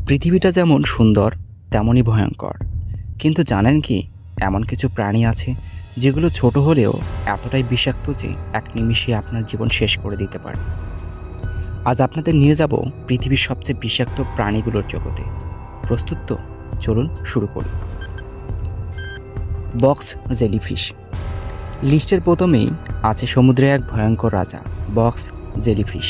পৃথিবীটা যেমন সুন্দর তেমনই ভয়ঙ্কর। কিন্তু জানেন কি, এমন কিছু প্রাণী আছে যেগুলো ছোট হলেও এতটাই বিষাক্ত যে এক নিমিষে আপনার জীবন শেষ করে দিতে পারে। আজ আপনাদের নিয়ে যাব পৃথিবীর সবচেয়ে বিষাক্ত প্রাণীগুলোর জগতে। প্রস্তুত তো? চলুন শুরু করি। Box jellyfish. লিস্টের প্রথমেই আছে সমুদ্রের এক ভয়ঙ্কর রাজা, বক্স জেলিফিশ।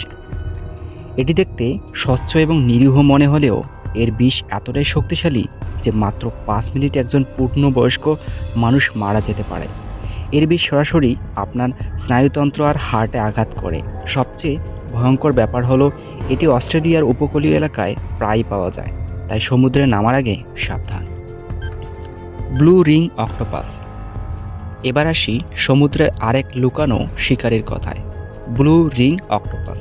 এটি দেখতে স্বচ্ছ এবং নিরীহ মনে হলেও এর বিষ এতটাই শক্তিশালী যে মাত্র 5 মিনিটে একজন পূর্ণবয়স্ক মানুষ মারা যেতে পারে। এর বিষ সরাসরি আপনার স্নায়ুতন্ত্র আর হার্টে আঘাত করে। সবচেয়ে ভয়ঙ্কর ব্যাপার হলো এটি অস্ট্রেলিয়ার উপকূলীয় এলাকায় প্রায়ই পাওয়া যায়, তাই সমুদ্রে নামার আগে সাবধান। Blue ring octopus. এবার আসি সমুদ্রের আরেক লুকানো শিকারীর কথায়, ব্লু রিং অক্টোপাস।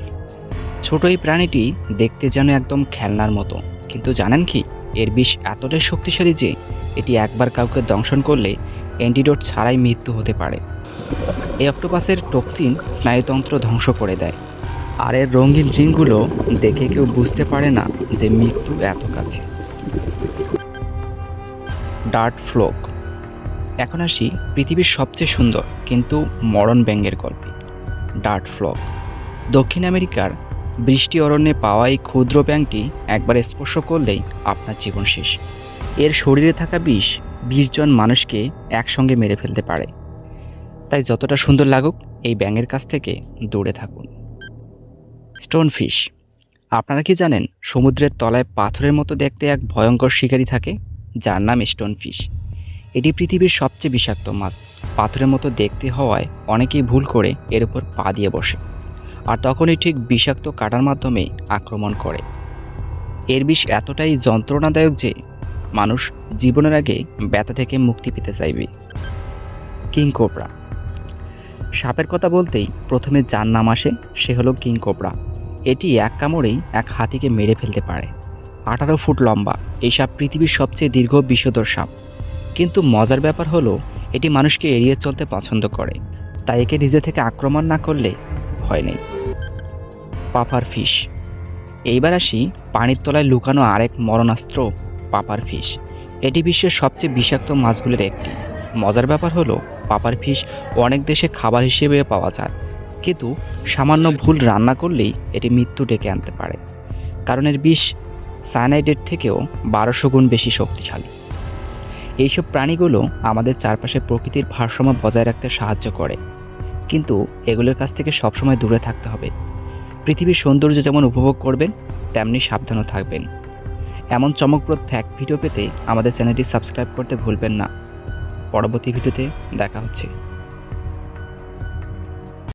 ছোট এই প্রাণীটি দেখতে যেন একদম খেলনার মতো, কিন্তু জানেন কি, এর বিষ এতটাই শক্তিশালী যে এটি একবার কাউকে দংশন করলে অ্যান্টিডোট ছাড়াই মৃত্যু হতে পারে। এই অক্টোপাসের টক্সিন স্নায়ুতন্ত্র ধ্বংস করে দেয়, আর এর রঙিন রিংগুলো দেখে কেউ বুঝতে পারে না যে মৃত্যু এত কাছে। ডার্ট ফ্লোক। এখন আসি পৃথিবীর সবচেয়ে সুন্দর কিন্তু মরণ ব্যাঙের গল্পে, ডার্ট ফ্লোক। দক্ষিণ আমেরিকার বৃষ্টি অরণ্যে পাওয়া এই ক্ষুদ্র ব্যাঙটি একবার স্পর্শ করলেই আপনার জীবন শেষ। এর শরীরে থাকা বিষ 20 জন মানুষকে একসঙ্গে মেরে ফেলতে পারে। তাই যতটা সুন্দর লাগুক, এই ব্যাঙের কাছ থেকে দূরে থাকুন। স্টোনফিশ। আপনারা কি জানেন, সমুদ্রের তলায় পাথরের মতো দেখতে এক ভয়ঙ্কর শিকারী থাকে যার নাম স্টোনফিশ। এটি পৃথিবীর সবচেয়ে বিষাক্ত মাছ। পাথরের মতো দেখতে হওয়ায় অনেকেই ভুল করে এর উপর পা দিয়ে বসে, আর তখনই ঠিক বিষাক্ত কাঁটার মাধ্যমে আক্রমণ করে। এর বিষ এতটাই যন্ত্রণাদায়ক যে মানুষ জীবনের আগে ব্যথা থেকে মুক্তি পেতে চাইবে। King cobra. সাপের কথা বলতেই প্রথমে যার নাম আসে সে হলো কিং কোবরা। এটি এক কামড়েই এক হাতিকে মেরে ফেলতে পারে। 18 ফুট লম্বা এই সাপ পৃথিবীর সবচেয়ে দীর্ঘ বিষধর সাপ। কিন্তু মজার ব্যাপার হলো এটি মানুষকে এড়িয়ে চলতে পছন্দ করে, তাই একে নিজে থেকে আক্রমণ না করলে ভয় নেই। পাপার ফিশ। এইবার আসি পানির তলায় লুকানো আরেক মরণাস্ত্র, পাপার ফিশ। এটি বিশ্বের সবচেয়ে বিষাক্ত মাছগুলির একটি। মজার ব্যাপার হলো পাপার ফিশ অনেক দেশে খাবার হিসেবে পাওয়া যায়, কিন্তু সামান্য ভুল রান্না করলেই এটি মৃত্যু ডেকে আনতে পারে, কারণ এর বিষ সায়ানাইডের থেকেও 1200 গুণ বেশি শক্তিশালী। এইসব প্রাণীগুলো আমাদের চারপাশে প্রকৃতির ভারসাম্য বজায় রাখতে সাহায্য করে, কিন্তু এগুলোর কাছ থেকে সবসময় দূরে থাকতে হবে। পৃথিবীর সৌন্দর্য যেমন উপভোগ করবেন, তেমনি সাবধানও থাকবেন। এমন চমকপ্রদ ফ্যাক্ট ভিডিও পেতে আমাদের চ্যানেলটি সাবস্ক্রাইব করতে ভুলবেন না। পরবর্তী ভিডিওতে দেখা হচ্ছে।